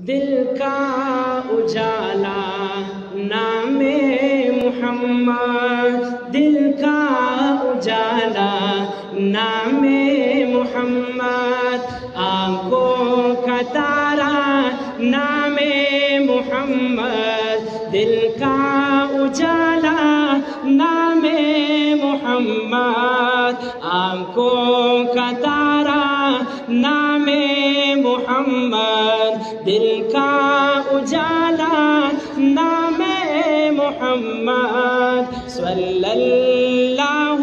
دل کا اجالا نام محمد، دل کا اجالا نام محمد، آنکھوں کا تارا نام محمد، دل کا اجالا نام محمد، آنکھوں کا تارا نام محمد، دل کا اجالا نام محمد، صلی اللہ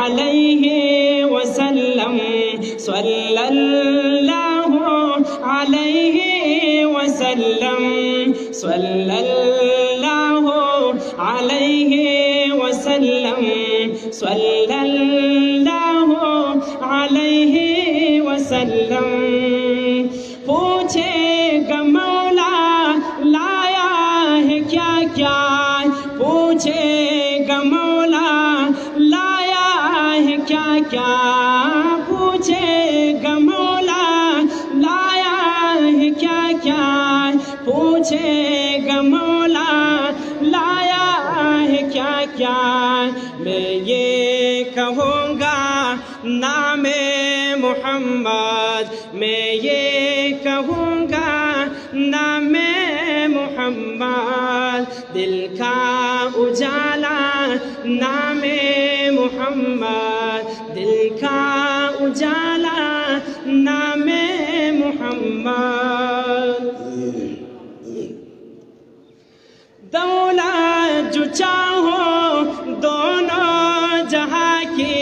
علیہ وسلم، صلی اللہ علیہ وسلم، صلی اللہ علیہ وسلم، صلی اللہ علیہ وسلم، پوچھے گا مولا لایا ہے کیا کیا، پوچھے گا مولا لایا ہے کیا کیا، پوچھے گا مولا لایا ہے کیا کیا، پوچھے گا مولا لایا ہے کیا کیا، میں یہ کہوں گا نام محمد، میں یہ کہوں گا نام محمد، دل کا اجالا نام محمد، دل کا اجالا نام محمد، دولت جو چاہو دونوں جہاں کی،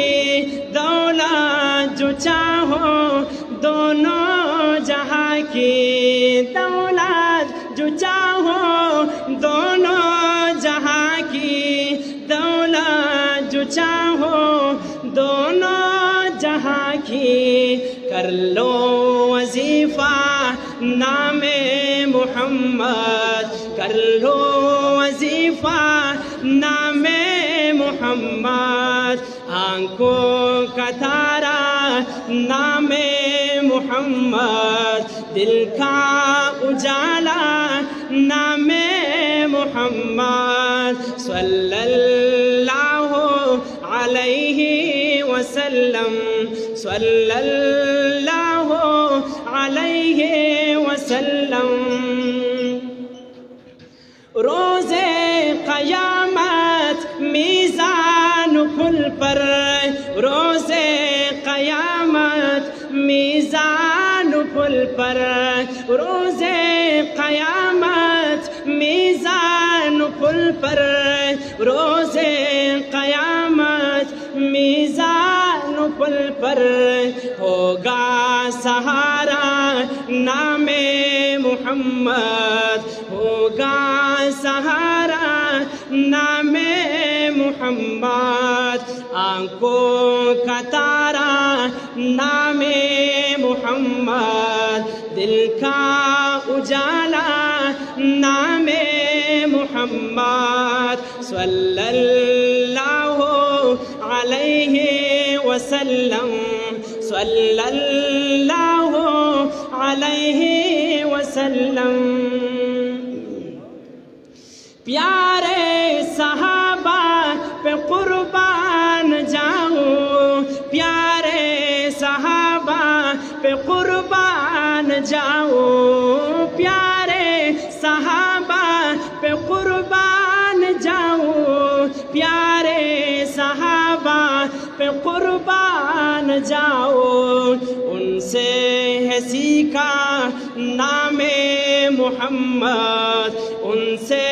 دولت جو چاہو دونوں جہاں کی، دولت جو چاہو دونوں جہاں کی، دولت جو چاہو دونوں جہاں کی، کر لو وظیفہ نام محمد، کر لو وظیفہ نام محمد، آنکھوں کا تارا نام محمد، دل کا اجالا نام محمد، صلی اللہ علیہ وسلم، صلی اللہ علیہ وسلم، روز قیامت میزان پل پر، روز قیامت میزان پل پر، روز قیامت میزان پل پر، روز قیامت میزان پل پر، ہوگا سہارا نام محمد، ہوگا سہارا نام محمد، آنکھوں کا تارا نام محمد، دل کا اجالا نام محمد، صلی اللہ علیہ وسلم، صلی اللہ علیہ وسلم، پیارے صحابہ پہ قربان جاؤں، پیارے صحابہ پہ قربان جاؤں، پیارے صحابہ پہ قربان جاؤں، پیارے صحابہ پہ قربان جاؤں، ان سے ہے سیکھا نام محمد، ان سے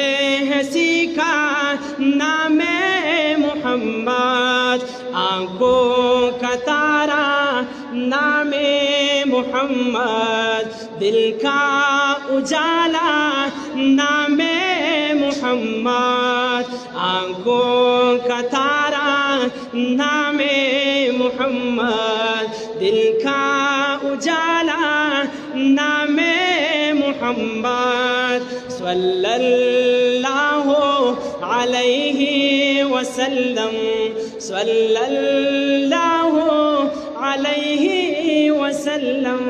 ہے سیکھا نام محمد، آنکھوں کا تارا نام محمد، دل کا اجالا نام محمد، آنکھوں کا تارا نام محمد، دل کا اجالا نام محمد، صلی اللہ علیہ وسلم، صلی اللہ علیہ وسلم،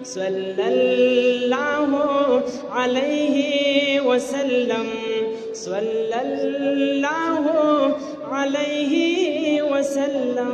صلی اللہ علیہ وسلم صلی اللہ علیہ وسلم.